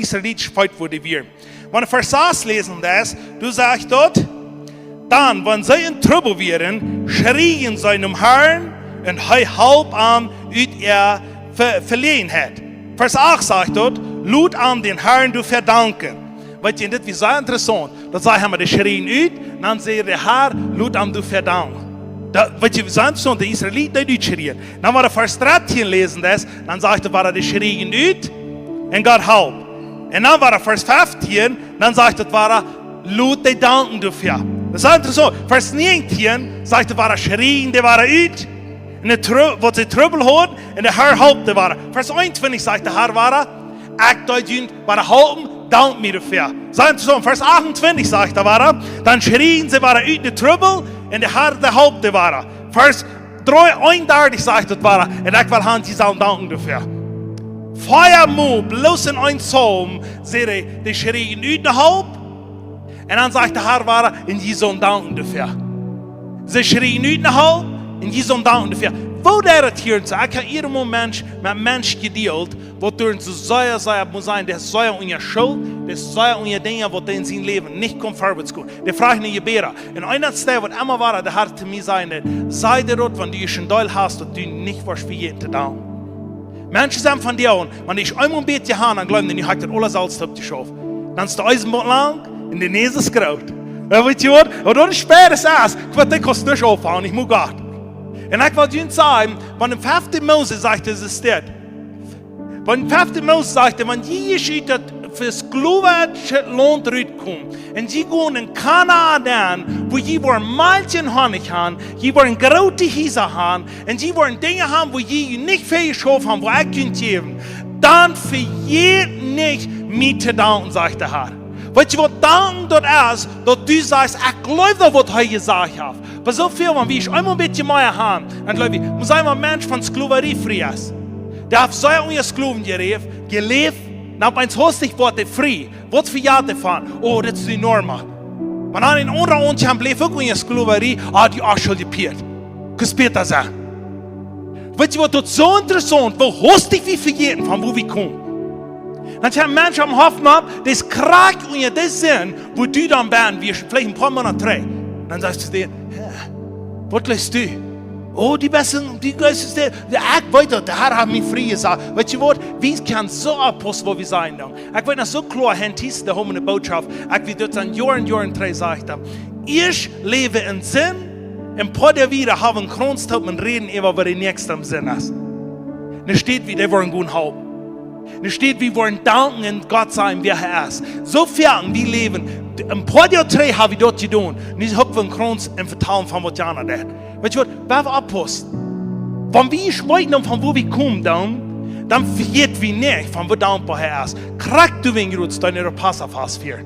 israelitische Volk wurde wir. Wenn wir Vers 6 lesen das, du sagst dort, dann, wenn sie in Trübel wären, schrien sie um Herrn und halb an, er verliehen hat. Vers 8 sagt dort, lud an den Herrn du verdanken. Weet je, dit is zo interessant. Dat zij hem de schrien uit, dan zei de Herr, lud an du verdanken. Weet je, zo interessant, de Israëlieten die uitschreien. Dan waren vers 13 lezen das, dan zegt hij, waren de schrien uit en God help. En dan waren vers 15, dan zegt het, waren lud de danken dafür. Dat is interessant. Vers 19 zegt het, waren schrien, die waren uit. En wat ze trouble hadden, en de Herr helpte waren. Vers 21 zegt de Herr, waren, ik doe waren helpen, dank mir dafür. Zo interessant. Vers 28 zegt de waren, dan schrien ze waren uit de trouble, en de Herr de helpte waren. Vers 31 zegt het waren, en ik wil hand je zal danken dafür. Feiermoe, bloß in een psalm, zei de schrien uit de help, en dan zegt de Herr waren, en je zal danken dafür. Ze schrien uit de help, en je zal danken dafür. Wo der het hier zu? Ich habe iedere Mensch mit Mensch gedealt, wo durch so sehr muss sein, der ist sehr unter Schuld, der ist sehr unter Dinge, wo in sein Leben nicht kommt vorwärts kommen. Der fragt nicht Gebera. Und einer Stelle, was immer war, der hat zu mir sagen, sei der dort, wenn du schon Deul hast und du nicht was für jeden zu tun. Menschen sagen von dir, wenn ich einmal bete habe, dann glauben die, ich habe das alles alles geschaffen. Dann ist der Eisenbahn lang, in der Nähe ist graut. Weet je wat? Und dann später ist es, ich will das kostet nicht aufhauen, ich muss gar. Und ich will dir sagen, wenn im 5. Mose sagt, es ist das. Wenn im 5. Mose sagt, wenn die Geschichte fürs globalische Land rüberkommt, und die gehen in Kanaan, wo die wollen Malchen Honig haben, die wollen große Häuser haben, und die wollen Dinge haben, wo die nicht fähig haben, wo ich geben, dann für jeden nicht mit zu danken, sagt der Herr. Weet je wat danken dat is, dat du sagst, ich glaube, was er gesagt hat. Aber so viel, wenn ich einmal ein bisschen mehr habe, dann glaube ich, muss ein Mensch von Sklaverei frei ist. Der hat so unter Sklaven gelebt, und eins hostig wurde frei. Was für Jahre davon? Oh, das ist die Norm. Man hat in anderen Orten bleibt auch unter Sklaverei, die auch schon gepiert. Gespielt das auch. Weet je wat, das ist so interessant, wo hostig wie für jeden, von wo wir kommen. Dann haben Menschen am Hoffen ab, das kragt unter das Sinn, wo du dann bist, wie vielleicht ein paar Monate drei. Dann sagst du dir, was lässt du? Oh, die Besten, die Geist der Akt weiter, der Herr hat mich frei gesagt. Weißt du was, wie kann so Apostel, wo wir sein dann? Ich will das so klar, Hentis, der haben eine Botschaft, ich will dort an Jahren drei sagen. Ich lebe in Sinn, und paar der wieder haben Kronstop und reden über, was der nächste im Sinn ist. Da steht wie, der wollen gut haben. Da steht, wir wollen danken und Gott sein, wer er ist. So viel wie leben. Ein paar Jahre drei habe ich dort getan. Und ich habe von Kronz im Vertrauen von was Jana hat. Weißt du was? Wer war Apostel? Wenn wir schmeißen, von wo wir kommen, dann vergeht wir nicht, von wo dankbar er ist. Kriegt du, wenn du deine Passer fast führen.